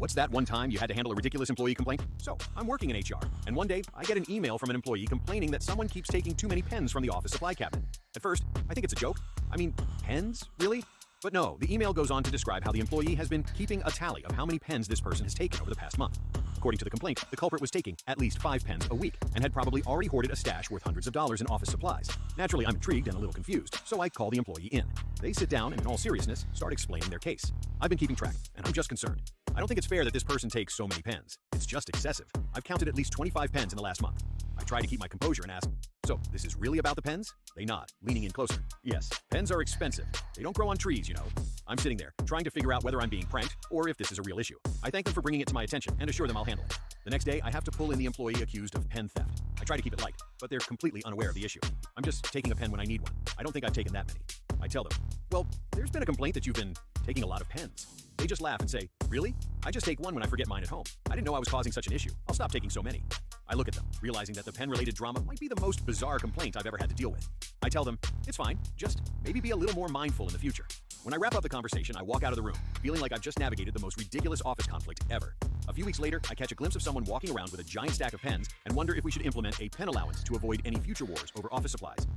What's that one time you had to handle a ridiculous employee complaint? So, I'm working in HR, and one day I get an email from an employee complaining that someone keeps taking too many pens from the office supply cabinet. At first, I think it's a joke. I mean, pens? Really? But no, the email goes on to describe how the employee has been keeping a tally of how many pens this person has taken over the past month. According to the complaint, the culprit was taking at least 5 pens a week and had probably already hoarded a stash worth hundreds of dollars in office supplies. Naturally, I'm intrigued and a little confused, so I call the employee in. They sit down and in all seriousness, start explaining their case. I've been keeping track, and I'm just concerned. I don't think it's fair that this person takes so many pens. It's just excessive. I've counted at least 25 pens in the last month. I try to keep my composure and ask, so this is really about the pens? They nod, leaning in closer. Yes, pens are expensive. They don't grow on trees, you know. I'm sitting there, trying to figure out whether I'm being pranked or if this is a real issue. I thank them for bringing it to my attention and assure them I'll handle it. The next day, I have to pull in the employee accused of pen theft. I try to keep it light, but they're completely unaware of the issue. I'm just taking a pen when I need one. I don't think I've taken that many. I tell them, well, there's been a complaint that you've been taking a lot of pens. They just laugh and say, really? I just take one when I forget mine at home. I didn't know I was causing such an issue. I'll stop taking so many. I look at them, realizing that the pen-related drama might be the most bizarre complaint I've ever had to deal with. I tell them, it's fine, just maybe be a little more mindful in the future. When I wrap up the conversation, I walk out of the room, feeling like I've just navigated the most ridiculous office conflict ever. A few weeks later, I catch a glimpse of someone walking around with a giant stack of pens and wonder if we should implement a pen allowance to avoid any future wars over office supplies.